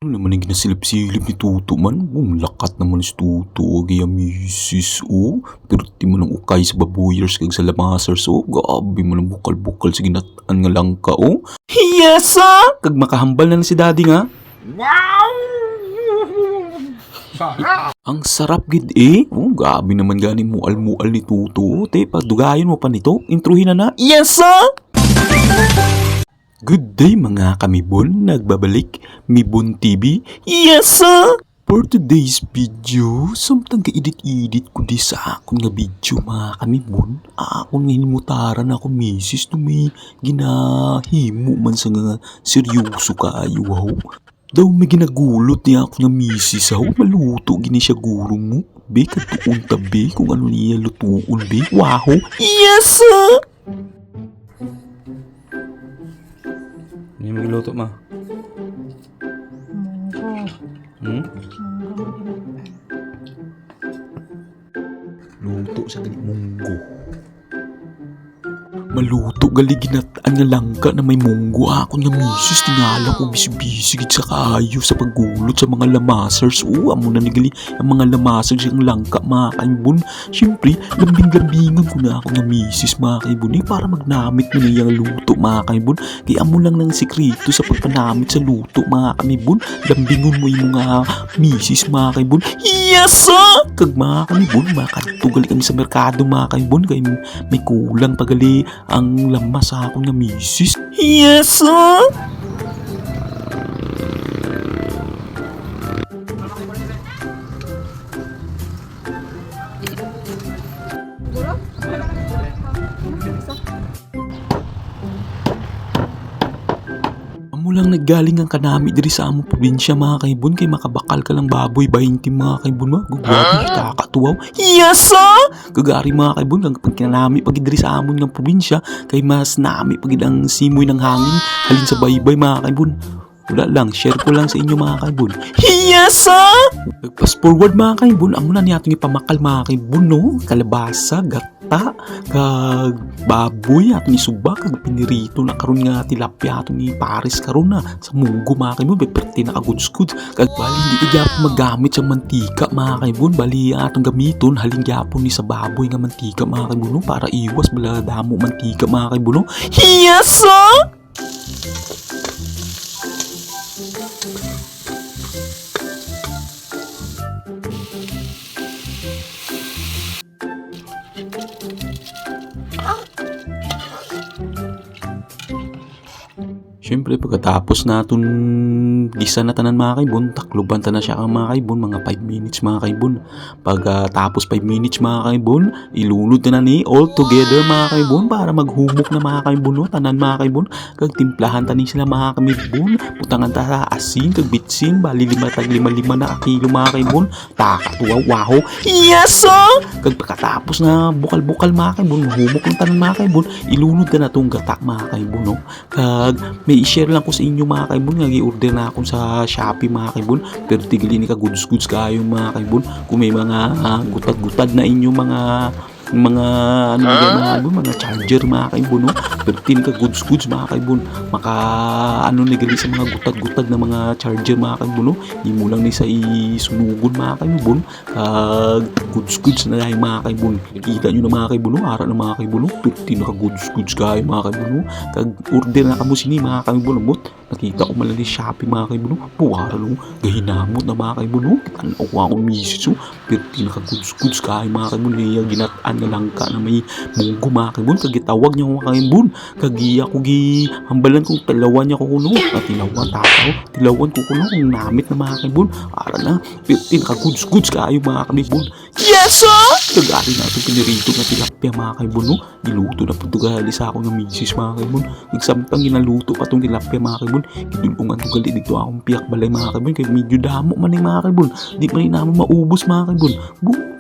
Ano naman yung ginasilip-silip ni Tuto man? Lakat naman si Tuto. Gaya misis, oh. Pero di mo nang ukay sa babuyers kag sa lamasers, oh. Gabi mo nang bukal-bukal sa ginataan nga lang ka, oh. Hiyasa! Kag makahambal na si daddy nga. Wow! Sarap! Ang sarap gid eh. Oh, gabi naman gani mual-mual ni Tuto. Te, pagdugayon mo pa nito. Introhin na na. Yes, sir! Good day mga kamibon, nagbabalik Mibon TV. Yes sir! For today's video, samtang ka-edit-edit ko di sa akong nga video mga kamibon. Akong hinimutaran ako misis no may ginahimo man sa nga seryoso kaayo wow. Daw may ginagulot niya ako nga misis aw, maluto gini siya guro mo. Be, katuon tabi kung ano niya lutuon be. Wow! Yes sir! Hindi mo giluto ma? Luto sa gali munggo. Maluto gali ginataan nga langka na may munggo. Ako nga misis tingala ko bisibisi gid sa kaayo sa paggulot sa mga lamasers. Amo na nigali ang mga lamasers yung langka mga kaibon. Siyempre, lambing-lambingan ko na ako nga misis mga kaibon para magnamit mo na yung luto mga kaibon. Kaya amo lang ng sikreto sa pagpanamit sa luto mga kaibon. Lambingon mo yung mga misis mga kaibon. Yes! Kag mga kaibon, makatugali kami sa merkado mga kaibon. Kaya may kulang pagali ang lamas sa akong nga misis. Yes, sir! Amo lang naggaling ang kanami diri sa among probinsya mga kaibon kay makabakal ka lang baboy 20 mga kaibon mo. Gugwabi kakatuwaw. Yes sir! Gagari mga kaibon kang pag kinami pag diri sa amon ng probinsya kay mas nami pag ang simoy ng hangin halin sa baybay mga kaibon. Wala lang, share ko lang sa inyo mga kaibon. Yes sir! Fast forward mga kaibon, ang muna niya itong ipamakal mga kaibon no? Kalabasa, gata, kag baboy at ni suba, kag pinirito na karon nga tilapia ato ni Paris karon na sa munggo mga kaibon, beperti na kagudskuds. Kag bali hindi ka gyapon magamit sa mantika mga kaibon, bali atong gamiton halin gyapon ni sa baboy nga mantika mga kaibon no? Para iwas bala damo mantika mga kaibon no? Yes sir! Siyempre pagkatapos natin gisa na tanan mga kaibon, takluban ta na siya mga kaibon, mga 5 minutes mga kaibon. Pagkatapos 5 minutes mga kaibon, ilunod na ni all together mga kaibon para maghumok na mga kaibon no, tanan mga kaibon. Kag timplahan tani sila mga kaibon, putangan ta sa asin kag bitsin, bali 5 na kilo mga kaibon. Takatuwa wow. Yes sir! Kag pagkatapos na bukal-bukal mga kaibon, humok ng tanan mga kaibon, ilunod na tong gata mga kaibon no. Kag may i-share lang ko sa inyo mga kaibon nga gi-order na ako sa Shopee mga kaibon pero tigili ni ka goods kayo mga kaibon kung may mga gutad-gutad na inyo mga ano mga kaibon, mga charger mga kaibon no? Pero tin ka goods mga kaibon maka ano nigali sa mga gutad-gutad na mga charger mga kaibon no? Di mo lang ni sa isunugon mga kaibon goods na dahil mga kaibon nakita nyo na mga kaibon no? Ara na mga kaibon no? Pero tin ka goods kayo mga kaibon no? Kag order na kamo sini mga kaibon no? Nakita ko malali Shopee mga kaibon no? Puwara no? Gahinamot na mga kaibon no? Tanaw ko akong misis no? Pero tin ka goods kayo mga kaibon niya ginataan na langka na may munggo mga kaibon kagitawag niya mga kaibon kagiya ko hambalan kong talawan niya ko kuno at tilawan ko kuno kung namit na mga kaibon ara na 15 ka goods kayo mga kaibon. Yes sir! Kagari na itong pinirito na tilapia mga kaibon no? Niluto na pagtugali sa ako ng misis mga kaibon nagsamtang ginaluto pa itong tilapia mga kaibon gidulungan ko gali dito akong piyak balay mga kaibon kaya medyo damo man yung mga kaibon di man yung naman maubos mga kaibon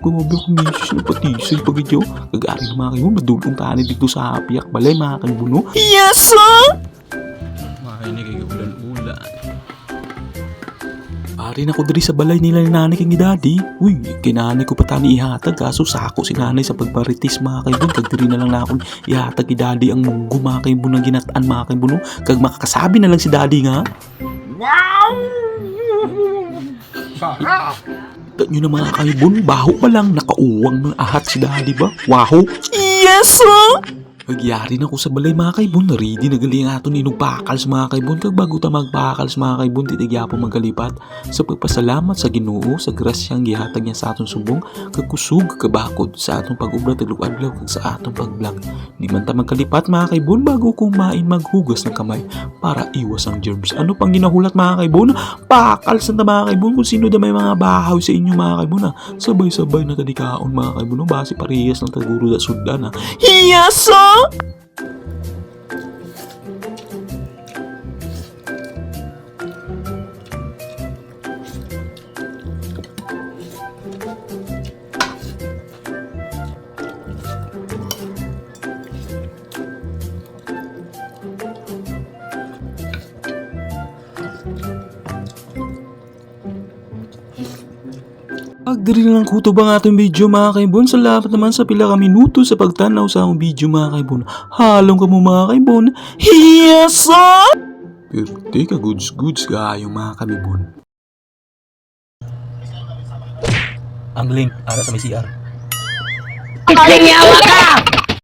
grabe ako misis na patisay pagidyo kagari na mga kaibon madulong tani dito sa piyak balay mga kaibon no? Yes sir! Makinig kayo ulan-ulan. Ari na ko diri sa balay nila ni nanay kang daddy. Uy, kay nanay ko pa tani ihatag kaso sako si nanay sa pagparitis mga kaibon kag diri na lang na akong ihatag kay daddy ang munggo mga kaibon ng ginataan mga kaibon no? Kag makakasabi na lang si daddy nga. Wow! Tat nyo na mga kaibon, baho pa lang, nakauwang ng ahat si daddy ba? Waho? Yes, sir! Nagyari na ko sa balay mga kaibon, ready na gali nga ito ninugpakal sa mga kaibon. Kag bago ta magpakal sa mga kaibon, titigya po magkalipat sa pagpasalamat sa Ginoo sa grasyang gihatag niya sa atong subong, kag kusog kabakod sa atong pag-ubra taglog-adlaw kag sa atong pag-vlog. Di man ta magkalipat mga kaibon bago kumain maghugas ng kamay para iwas ang germs. Ano pang ginahulat mga kaibon? Pakal sa mga kaibon kung sino da may mga bahaw sa inyo mga kaibon. Sabay-sabay na tadikaon mga kaibon, base parehas ng taguro da sudan. Yes, sir! Agdiri na lang kutob ang atong video mga kaibon. Salamat naman sa pila ka minuto sa pagtanaw sa akong video mga kaibon. Halong ka mo mga kaibon. Yes, sir! Pwerte ka goods kayo mga kaibon. Ang link para sa may CR. Yawa ka!